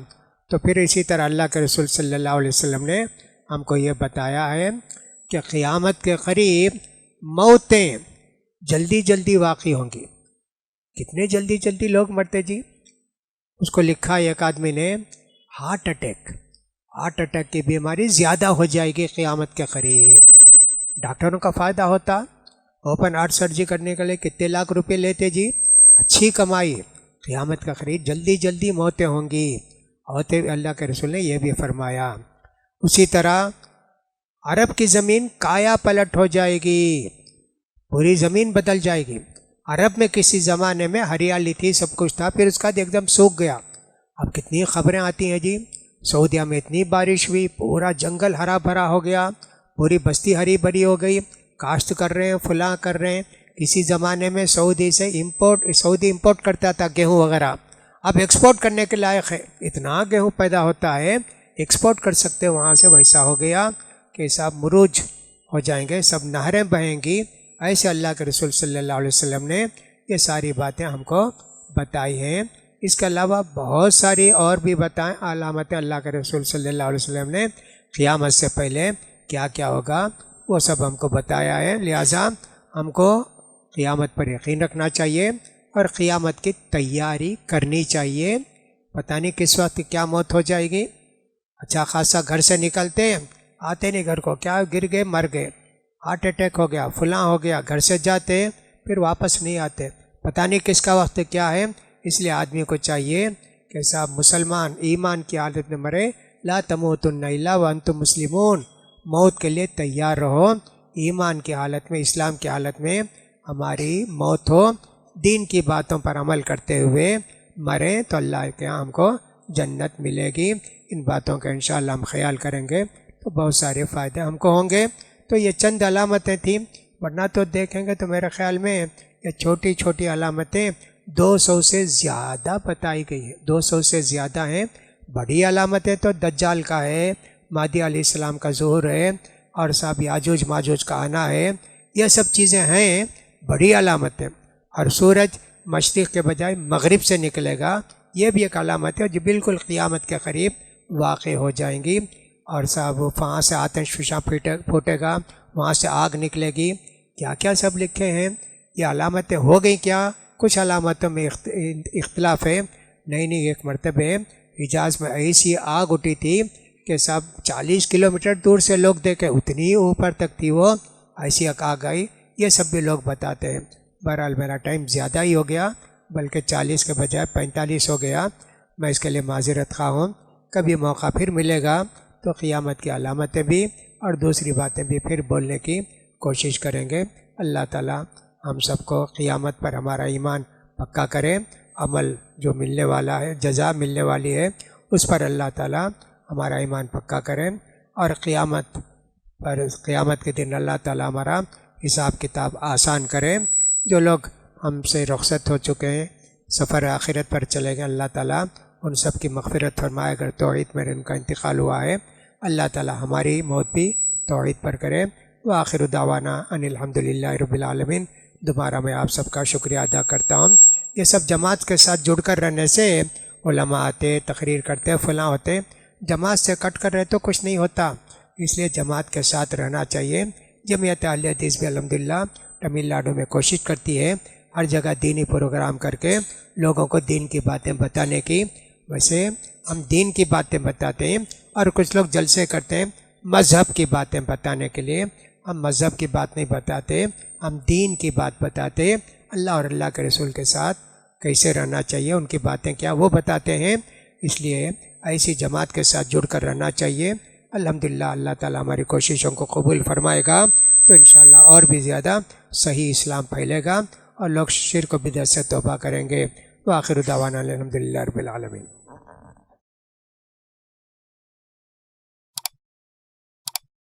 تو پھر اسی طرح اللہ کے رسول صلی اللہ علیہ وسلم نے ہم کو یہ بتایا ہے کہ قیامت کے قریب موتیں جلدی جلدی واقع ہوں گی۔ کتنے جلدی جلدی لوگ مرتے جی؟ اس کو لکھا ایک آدمی نے، ہارٹ اٹیک کی بیماری زیادہ ہو جائے گی قیامت کے قریب۔ ڈاکٹروں کا فائدہ ہوتا، اوپن ہارٹ سرجری کرنے کے لیے کتنے لاکھ روپے لیتے جی، اچھی کمائی۔ قیامت کا قریب جلدی جلدی موتیں ہوں گی، ہوتے اللہ کے رسول نے یہ بھی فرمایا۔ اسی طرح عرب کی زمین کایا پلٹ ہو جائے گی، پوری زمین بدل جائے گی۔ عرب میں کسی زمانے میں ہریالی تھی، سب کچھ تھا، پھر اس کا ایک دم سوکھ گیا۔ اب کتنی خبریں آتی ہیں جی، سعودیہ میں اتنی بارش ہوئی، پورا جنگل ہرا بھرا ہو گیا، پوری بستی ہری بھری ہو گئی، کاشت کر رہے ہیں، فلاں کر رہے ہیں۔ کسی زمانے میں سعودی امپورٹ کرتا تھا گیہوں وغیرہ، اب ایکسپورٹ کرنے کے لائق ہے، اتنا گیہوں پیدا ہوتا ہے ایکسپورٹ کر سکتے، وہاں سے ویسا ہو گیا کہ سب مروج ہو جائیں گے، سب نہریں بہیں گی۔ ایسے اللہ کے رسول صلی اللہ علیہ وسلم نے یہ ساری باتیں ہم کو بتائی ہیں۔ اس کے علاوہ بہت ساری اور بھی بتائیں علامتیں اللہ کے رسول صلی اللہ علیہ وسلم نے قیامت سے پہلے کیا کیا ہوگا وہ سب ہم کو بتایا ہے۔ لہٰذا ہم کو قیامت پر یقین رکھنا چاہیے اور قیامت کی تیاری کرنی چاہیے۔ پتہ نہیں کس وقت کیا موت ہو جائے گی۔ اچھا خاصا گھر سے نکلتے ہیں، آتے نہیں گھر کو، کیا گر گئے مر گئے، ہارٹ اٹیک ہو گیا، فلاں ہو گیا، گھر سے جاتے پھر واپس نہیں آتے، پتہ نہیں کس کا وقت کیا ہے۔ اس لیے آدمی کو چاہیے کہ صاحب مسلمان ایمان کی حالت میں مرے، لا تموتن الا وانتم مسلمون، موت کے لیے تیار رہو، ایمان کی حالت میں، اسلام کی حالت میں ہماری موت ہو، دین کی باتوں پر عمل کرتے ہوئے مریں تو اللہ کے یہاں ہم کو جنت ملے گی۔ ان باتوں کا انشاءاللہ ہم خیال کریں گے تو بہت سارے فائدے ہم کو ہوں گے۔ تو یہ چند علامتیں تھیں، ورنہ تو دیکھیں گے تو میرے خیال میں یہ چھوٹی چھوٹی علامتیں 200 سے زیادہ بتائی گئی ہیں، 200 سے زیادہ ہیں۔ بڑی علامتیں تو دجال کا ہے، مہدی علیہ السلام کا ظہور ہے، اور صاحب یاجوج ماجوج کا آنا ہے، یہ سب چیزیں ہیں بڑی علامتیں۔ اور سورج مشرق کے بجائے مغرب سے نکلے گا، یہ بھی ایک علامت ہے جو بالکل قیامت کے قریب واقع ہو جائیں گی۔ اور صاحب وہاں سے آتش فشاں پھوٹے گا، وہاں سے آگ نکلے گی، کیا کیا سب لکھے ہیں۔ یہ علامتیں ہو گئیں کیا؟ کچھ علامتوں میں اختلاف ہے۔ نہیں ایک مرتبہ حجاز میں ایسی آگ اٹھی تھی کہ سب 40 کلومیٹر دور سے لوگ دیکھے، اتنی اوپر تک تھی وہ، ایسی آگ آئی، یہ سب بھی لوگ بتاتے ہیں۔ بہرحال میرا ٹائم زیادہ ہی ہو گیا، بلکہ 40 کے بجائے 45 ہو گیا، میں اس کے لیے معذرت خواہ ہوں۔ کبھی موقع پھر ملے گا تو قیامت کی علامتیں بھی اور دوسری باتیں بھی پھر بولنے کی کوشش کریں گے۔ اللہ تعالی ہم سب کو قیامت پر ہمارا ایمان پکا کرے، عمل جو ملنے والا ہے، جزا ملنے والی ہے، اس پر اللہ تعالی ہمارا ایمان پکا کرے، اور قیامت کے دن اللہ تعالی ہمارا حساب کتاب آسان کرے۔ جو لوگ ہم سے رخصت ہو چکے ہیں، سفر آخرت پر چلے گئے، اللہ تعالی ان سب کی مغفرت فرمائے۔ اگر توحید میں ان کا انتقال ہوا ہے، اللہ تعالی ہماری موت بھی توحید پر کرے۔ وآخر دعوانا ان الحمدللہ رب العالمین۔ دوبارہ میں آپ سب کا شکریہ ادا کرتا ہوں۔ یہ سب جماعت کے ساتھ جڑ کر رہنے سے علماء آتے، تقریر کرتے، فلاں ہوتے، جماعت سے کٹ کر رہے تو کچھ نہیں ہوتا۔ اس لیے جماعت کے ساتھ رہنا چاہیے۔ جمعیت اہل حدیث بھی الحمدللہ تمل ناڈو میں کوشش کرتی ہے ہر جگہ دینی پروگرام کر کے لوگوں کو دین کی باتیں بتانے کی۔ ویسے ہم دین کی باتیں بتاتے ہیں اور کچھ لوگ جلسے کرتے ہیں مذہب کی باتیں بتانے کے لیے۔ ہم مذہب کی بات نہیں بتاتے، ہم دین کی بات بتاتے، اللہ اور اللہ کے رسول کے ساتھ کیسے رہنا چاہیے، ان کی باتیں کیا وہ بتاتے ہیں۔ اس لیے ایسی جماعت کے ساتھ جڑ کر رہنا چاہیے۔ الحمدللہ اللہ تعالیٰ ہماری کوششوں کو قبول فرمائے گا تو انشاءاللہ اور بھی زیادہ صحیح اسلام پھیلے گا اور لوگ شرک و بدعت سے توبہ کریں گے۔ وآخر دعوانا الحمدللہ رب العالمین۔